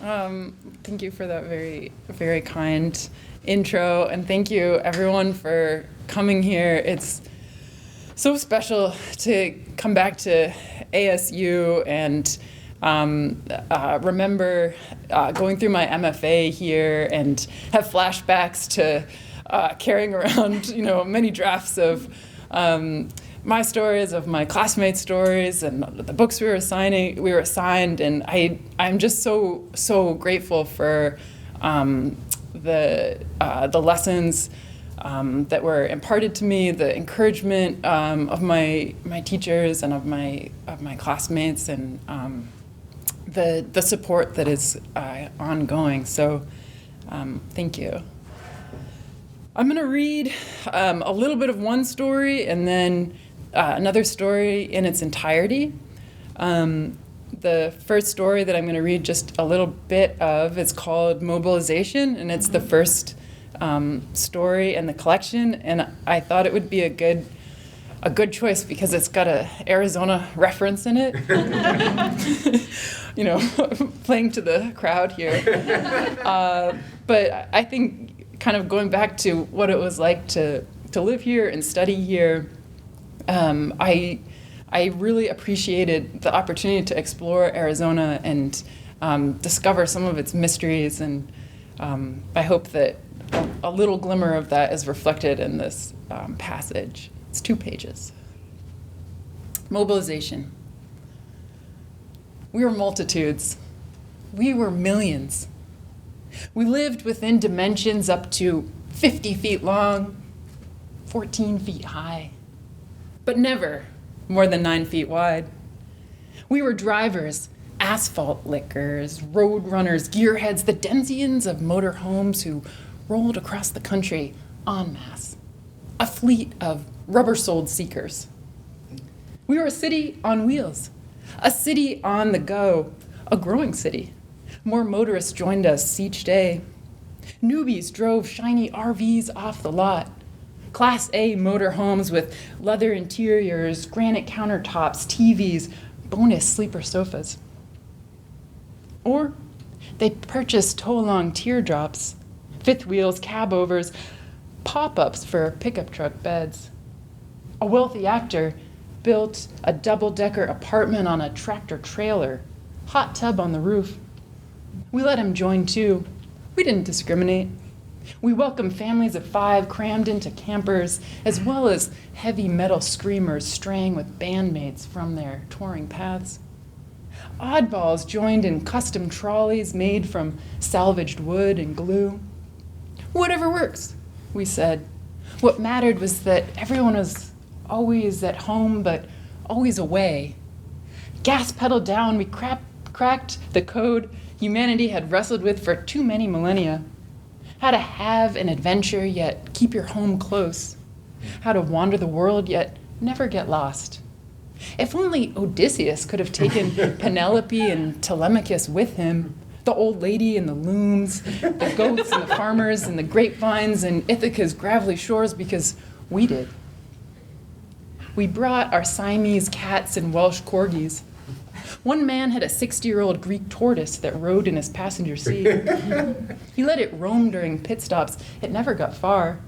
Thank you for that very, very kind intro, and thank you everyone for coming here. It's so special to come back to ASU and remember going through my MFA here and have flashbacks to carrying around, many drafts of my stories, of my classmates' stories, and the books we were assigned, and I'm just so grateful for the lessons that were imparted to me, the encouragement of my teachers and of my classmates, and the support that is ongoing. So thank you. I'm going to read a little bit of one story and then another story in its entirety. The first story that I'm going to read just a little bit of is called Mobilization, and it's the first story in the collection, and I thought it would be a good choice because it's got a Arizona reference in it. Playing to the crowd here. But I think kind of going back to what it was like to live here and study here, I really appreciated the opportunity to explore Arizona and discover some of its mysteries, and I hope that a little glimmer of that is reflected in this passage. It's 2 pages. Mobilization. We were multitudes. We were millions. We lived within dimensions up to 50 feet long, 14 feet high, but never more than 9 feet wide. We were drivers, asphalt lickers, road runners, gearheads, the denizens of motorhomes who rolled across the country en masse, a fleet of rubber-soled seekers. We were a city on wheels, a city on the go, a growing city. More motorists joined us each day. Newbies drove shiny RVs off the lot. Class A motorhomes with leather interiors, granite countertops, TVs, bonus sleeper sofas. Or they purchased tow-along teardrops, fifth wheels, cab-overs, pop-ups for pickup truck beds. A wealthy actor built a double-decker apartment on a tractor-trailer, hot tub on the roof. We let him join too. We didn't discriminate. We welcomed families of 5 crammed into campers, as well as heavy metal screamers straying with bandmates from their touring paths. Oddballs joined in custom trolleys made from salvaged wood and glue. Whatever works, we said. What mattered was that everyone was always at home, but always away. Gas pedal down, we cracked the code humanity had wrestled with for too many millennia. How to have an adventure, yet keep your home close. How to wander the world, yet never get lost. If only Odysseus could have taken Penelope and Telemachus with him, the old lady and the looms, the goats and the farmers and the grapevines and Ithaca's gravelly shores, because we did. We brought our Siamese cats and Welsh corgis. One man had a 60-year-old Greek tortoise that rode in his passenger seat. He let it roam during pit stops. It never got far.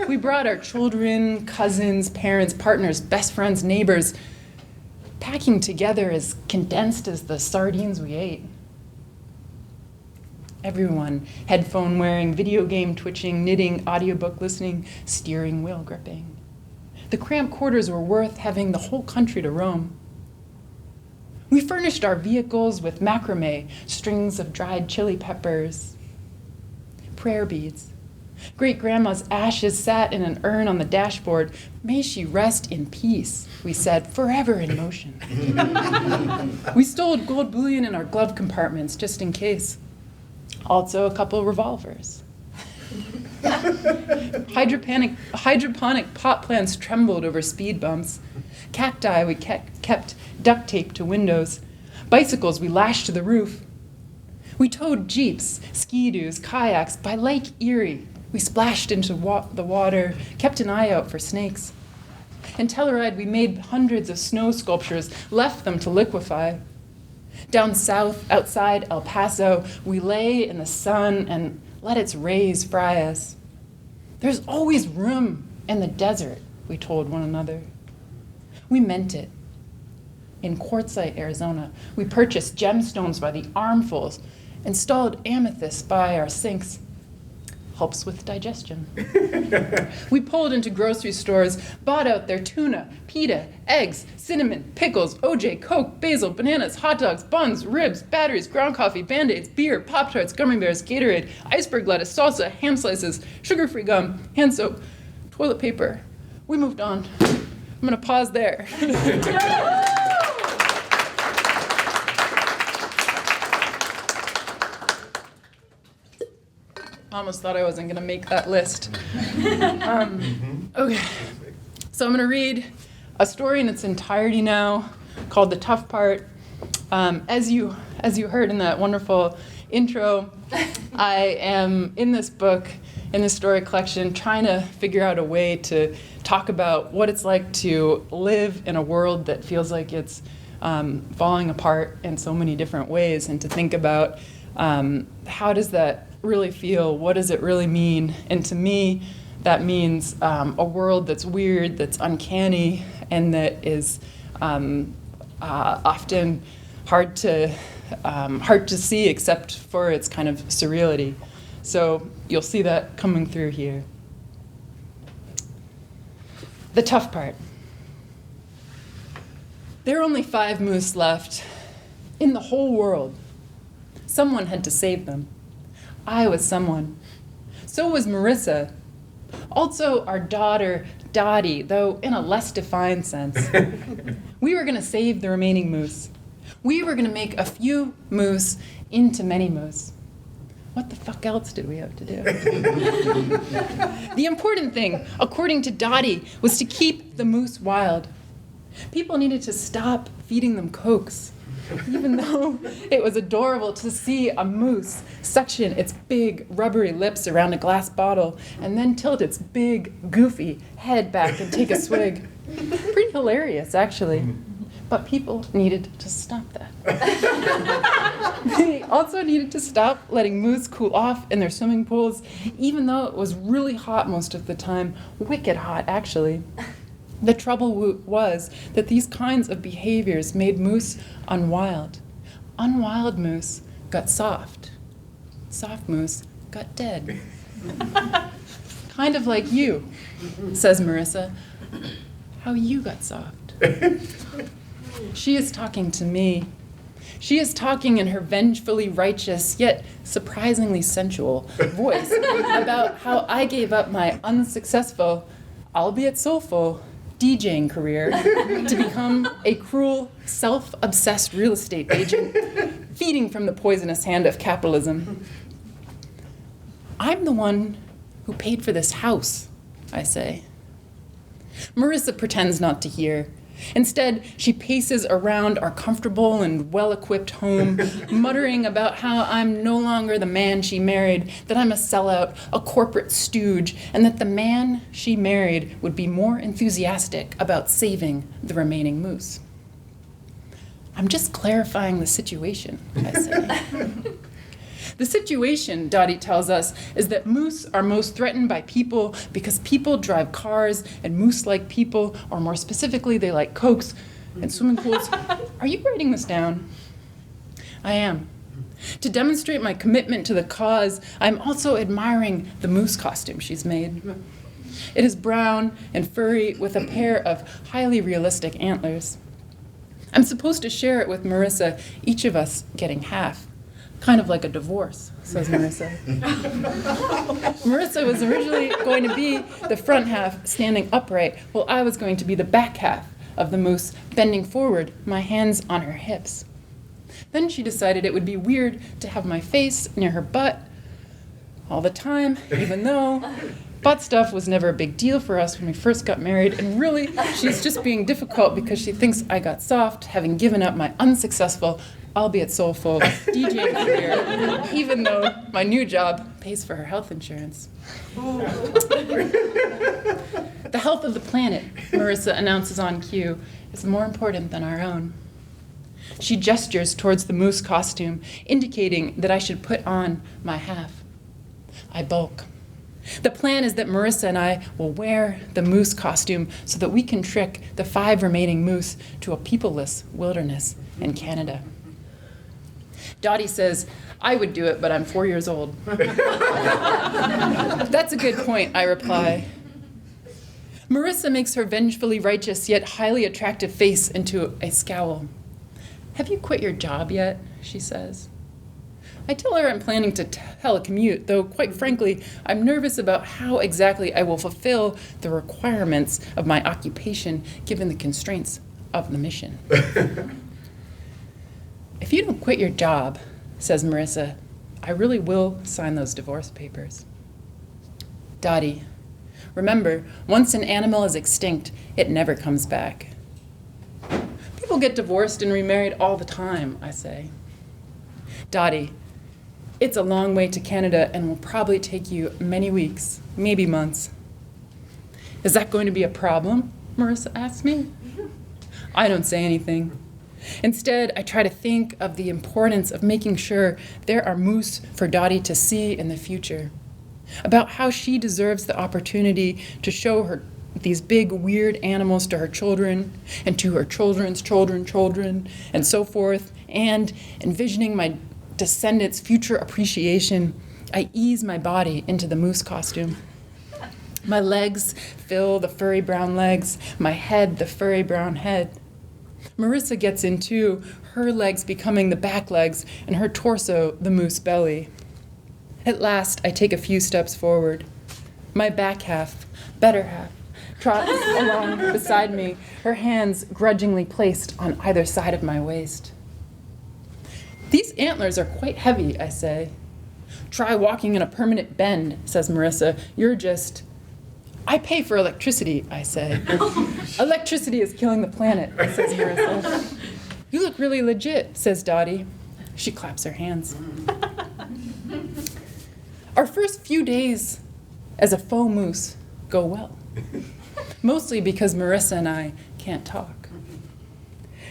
We brought our children, cousins, parents, partners, best friends, neighbors, packing together as condensed as the sardines we ate. Everyone, headphone wearing, video game twitching, knitting, audiobook listening, steering wheel gripping. The cramped quarters were worth having the whole country to roam. We furnished our vehicles with macrame, strings of dried chili peppers, prayer beads. Great-grandma's ashes sat in an urn on the dashboard. May she rest in peace, we said, forever in motion. We stole gold bullion in our glove compartments, just in case. Also a couple revolvers. Hydroponic pot plants trembled over speed bumps. Cacti we kept duct taped to windows. Bicycles we lashed to the roof. We towed jeeps, ski-doos, kayaks by Lake Erie. We splashed into the water, kept an eye out for snakes. In Telluride, we made hundreds of snow sculptures, left them to liquefy. Down south, outside El Paso, we lay in the sun and let its rays fry us. There's always room in the desert, we told one another. We meant it. In Quartzsite, Arizona, we purchased gemstones by the armfuls, installed amethyst by our sinks. Helps with digestion. We pulled into grocery stores, bought out their tuna, pita, eggs, cinnamon, pickles, OJ, Coke, basil, bananas, hot dogs, buns, ribs, batteries, ground coffee, Band-Aids, beer, Pop-Tarts, gummy bears, Gatorade, iceberg lettuce, salsa, ham slices, sugar-free gum, hand soap, toilet paper. We moved on. I'm gonna pause there. Almost thought I wasn't going to make that list. Okay, so I'm going to read a story in its entirety now called The Tough Part. As you heard in that wonderful intro, I am in this book, in this story collection, trying to figure out a way to talk about what it's like to live in a world that feels like it's falling apart in so many different ways, and to think about how does that really feel? What does it really mean? And to me, that means a world that's weird, that's uncanny, and that is often hard to see, except for its kind of surreality. So you'll see that coming through here. The tough part. There are only 5 moose left in the whole world. Someone had to save them. I was someone. So was Marissa. Also our daughter, Dottie, though in a less defined sense. We were going to save the remaining moose. We were going to make a few moose into many moose. What the fuck else did we have to do? The important thing, according to Dottie, was to keep the moose wild. People needed to stop feeding them Cokes. Even though it was adorable to see a moose suction its big, rubbery lips around a glass bottle and then tilt its big, goofy head back and take a swig. Pretty hilarious, actually. But people needed to stop that. They also needed to stop letting moose cool off in their swimming pools, even though it was really hot most of the time. Wicked hot, actually. The trouble was that these kinds of behaviors made moose unwild. Unwild moose got soft. Soft moose got dead. Kind of like you, says Marissa. How you got soft. She is talking to me. She is talking in her vengefully righteous, yet surprisingly sensual voice about how I gave up my unsuccessful, albeit soulful, DJing career to become a cruel, self-obsessed real estate agent, feeding from the poisonous hand of capitalism. I'm the one who paid for this house, I say. Marissa pretends not to hear. Instead, she paces around our comfortable and well-equipped home, muttering about how I'm no longer the man she married, that I'm a sellout, a corporate stooge, and that the man she married would be more enthusiastic about saving the remaining moose. I'm just clarifying the situation, I say. The situation, Dottie tells us, is that moose are most threatened by people because people drive cars and moose like people, or more specifically, they like Cokes and swimming pools. Are you writing this down? I am. To demonstrate my commitment to the cause, I'm also admiring the moose costume she's made. It is brown and furry with a pair of highly realistic antlers. I'm supposed to share it with Marissa, each of us getting half. Kind of like a divorce, says Marissa. Marissa was originally going to be the front half standing upright, while I was going to be the back half of the moose bending forward, my hands on her hips. Then she decided it would be weird to have my face near her butt all the time, even though butt stuff was never a big deal for us when we first got married, and really, she's just being difficult because she thinks I got soft, having given up my unsuccessful, albeit soulful, DJing career, even though my new job pays for her health insurance. The health of the planet, Marissa announces on cue, is more important than our own. She gestures towards the moose costume, indicating that I should put on my half. I balk. The plan is that Marissa and I will wear the moose costume so that we can trick the 5 remaining moose to a peopleless wilderness in Canada. Dottie says, I would do it, but I'm 4 years old. That's a good point, I reply. Marissa makes her vengefully righteous yet highly attractive face into a scowl. Have you quit your job yet? She says. I tell her I'm planning to telecommute, though quite frankly, I'm nervous about how exactly I will fulfill the requirements of my occupation given the constraints of the mission. If you don't quit your job, says Marissa, I really will sign those divorce papers. Dottie, remember, once an animal is extinct, it never comes back. People get divorced and remarried all the time, I say. Dottie, it's a long way to Canada and will probably take you many weeks, maybe months. Is that going to be a problem? Marissa asks me. I don't say anything. Instead, I try to think of the importance of making sure there are moose for Dottie to see in the future, about how she deserves the opportunity to show her these big, weird animals to her children and to her children's children, and so forth, and envisioning my descendants' future appreciation, I ease my body into the moose costume. My legs fill the furry brown legs, my head the furry brown head. Marissa gets in too, her legs becoming the back legs and her torso the moose belly. At last, I take a few steps forward. My back half, better half, trots along beside me, her hands grudgingly placed on either side of my waist. These antlers are quite heavy, I say. Try walking in a permanent bend, says Marissa. You're just... I pay for electricity, I say. Electricity is killing the planet, says Marissa. You look really legit, says Dottie. She claps her hands. Our first few days as a faux moose go well, mostly because Marissa and I can't talk.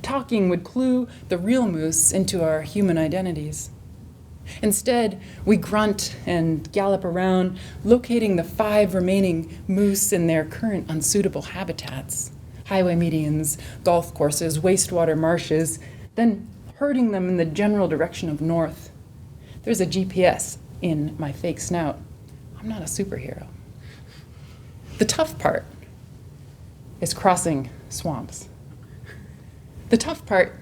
Talking would clue the real moose into our human identities. Instead, we grunt and gallop around, locating the 5 remaining moose in their current unsuitable habitats, highway medians, golf courses, wastewater marshes, then herding them in the general direction of north. There's a GPS in my fake snout. I'm not a superhero. The tough part is crossing swamps. The tough part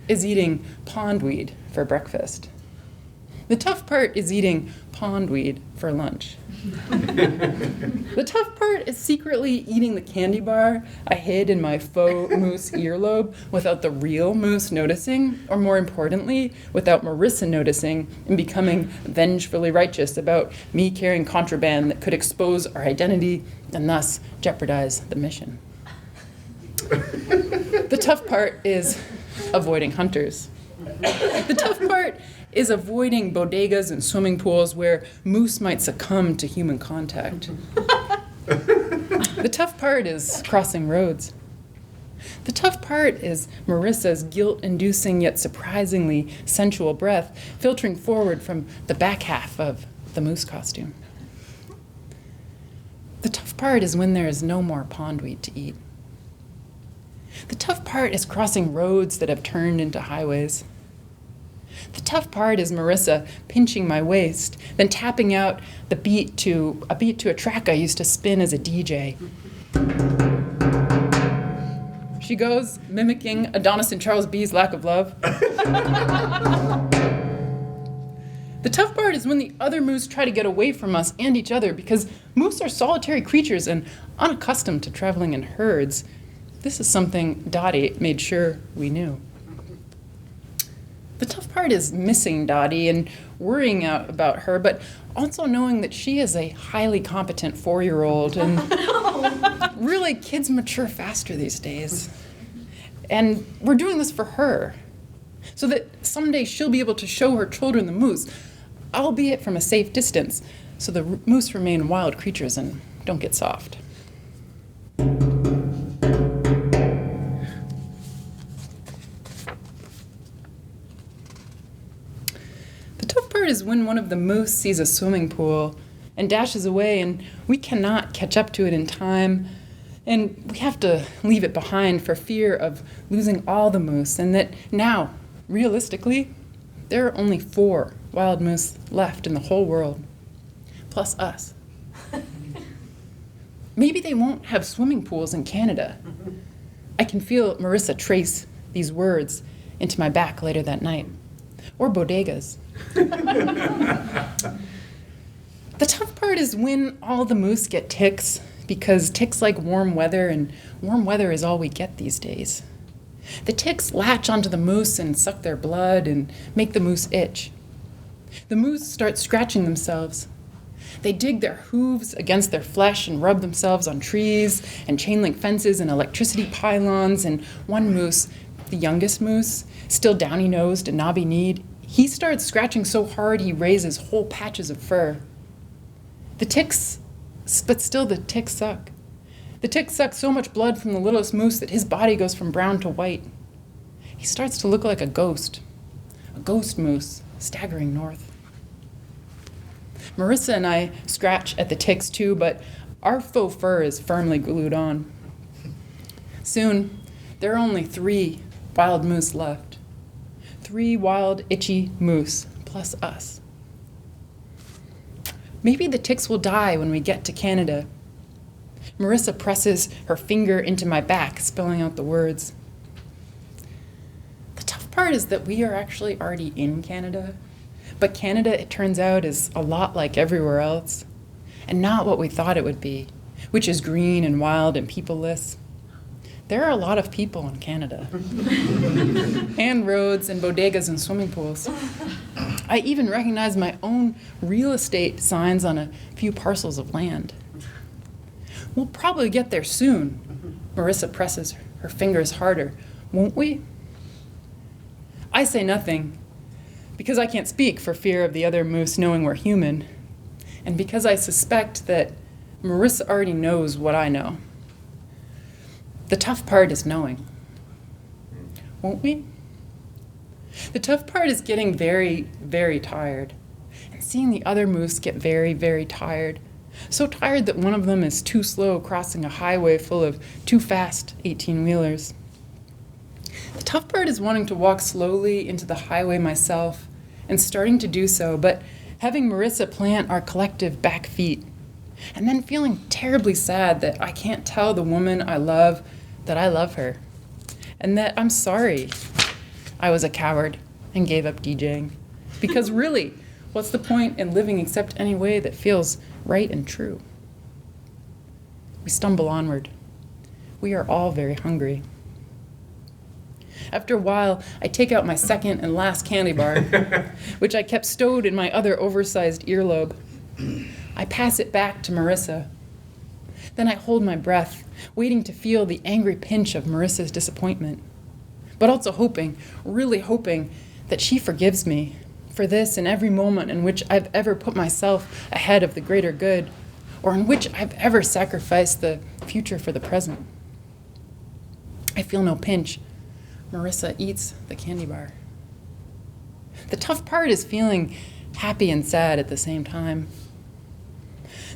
is eating pondweed for breakfast. The tough part is eating pondweed for lunch. The tough part is secretly eating the candy bar I hid in my faux moose earlobe without the real moose noticing, or more importantly, without Marissa noticing and becoming vengefully righteous about me carrying contraband that could expose our identity and thus jeopardize the mission. The tough part is avoiding hunters. The tough part is avoiding bodegas and swimming pools where moose might succumb to human contact. The tough part is crossing roads. The tough part is Marissa's guilt-inducing yet surprisingly sensual breath filtering forward from the back half of the moose costume. The tough part is when there is no more pondweed to eat. The tough part is crossing roads that have turned into highways. The tough part is Marissa pinching my waist, then tapping out the beat to a track I used to spin as a DJ. She goes, mimicking Adonis and Charles B's lack of love. The tough part is when the other moose try to get away from us and each other because moose are solitary creatures and unaccustomed to traveling in herds. This is something Dottie made sure we knew. The tough part is missing Dottie and worrying about her, but also knowing that she is a highly competent 4-year-old, and really kids mature faster these days. And we're doing this for her, so that someday she'll be able to show her children the moose, albeit from a safe distance, so the moose remain wild creatures and don't get soft. The tough part is when one of the moose sees a swimming pool and dashes away, and we cannot catch up to it in time, and we have to leave it behind for fear of losing all the moose, and that now, realistically, there are only 4 wild moose left in the whole world, plus us. Maybe they won't have swimming pools in Canada. I can feel Marissa trace these words into my back later that night. Or bodegas. The tough part is when all the moose get ticks, because ticks like warm weather, and warm weather is all we get these days. The ticks latch onto the moose and suck their blood and make the moose itch. The moose start scratching themselves. They dig their hooves against their flesh and rub themselves on trees and chain link fences and electricity pylons, and one moose, the youngest moose, still downy-nosed and knobby-kneed, he starts scratching so hard he raises whole patches of fur. But still the ticks suck. The ticks suck so much blood from the littlest moose that his body goes from brown to white. He starts to look like a ghost moose staggering north. Marissa and I scratch at the ticks too, but our faux fur is firmly glued on. Soon, there are only 3 wild moose left. 3 wild, itchy moose, plus us. Maybe the ticks will die when we get to Canada. Marissa presses her finger into my back, spelling out the words. The tough part is that we are actually already in Canada, but Canada, it turns out, is a lot like everywhere else, and not what we thought it would be, which is green and wild and people-less. There are a lot of people in Canada, and roads and bodegas and swimming pools. I even recognize my own real estate signs on a few parcels of land. We'll probably get there soon. Marissa presses her fingers harder. Won't we? I say nothing, because I can't speak for fear of the other moose knowing we're human, and because I suspect that Marissa already knows what I know. The tough part is knowing. Won't we? The tough part is getting very, very tired, and seeing the other moose get very, very tired. So tired that one of them is too slow crossing a highway full of too fast 18-wheelers. The tough part is wanting to walk slowly into the highway myself, and starting to do so, but having Marissa plant our collective back feet, and then feeling terribly sad that I can't tell the woman I love that I love her, and that I'm sorry I was a coward and gave up DJing. Because really, what's the point in living except any way that feels right and true? We stumble onward. We are all very hungry. After a while, I take out my second and last candy bar, which I kept stowed in my other oversized earlobe. I pass it back to Marissa. Then I hold my breath, waiting to feel the angry pinch of Marissa's disappointment, but also hoping, really hoping, that she forgives me for this and every moment in which I've ever put myself ahead of the greater good, or in which I've ever sacrificed the future for the present. I feel no pinch. Marissa eats the candy bar. The tough part is feeling happy and sad at the same time.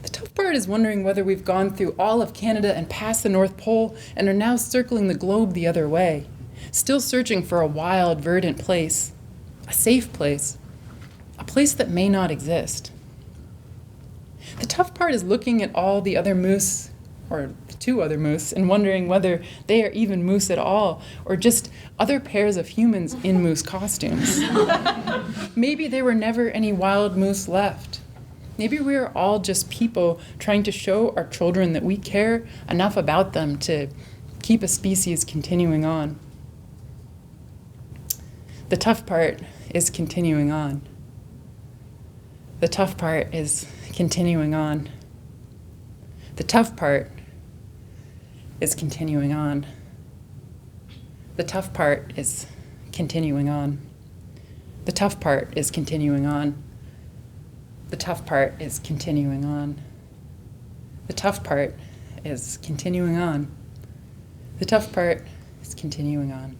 The tough part is wondering whether we've gone through all of Canada and past the North Pole and are now circling the globe the other way, still searching for a wild, verdant place, a safe place, a place that may not exist. The tough part is looking at all the other moose, or the 2 other moose, and wondering whether they are even moose at all, or just other pairs of humans in moose costumes. Maybe there were never any wild moose left. Maybe we are all just people trying to show our children that we care enough about them to keep a species continuing on. The tough part is continuing on. The tough part is continuing on. The tough part is continuing on. The tough part is continuing on. The tough part is continuing on. The tough part is continuing on. The tough part is continuing on. The tough part is continuing on.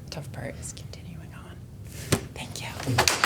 The tough part is continuing on. Thank you.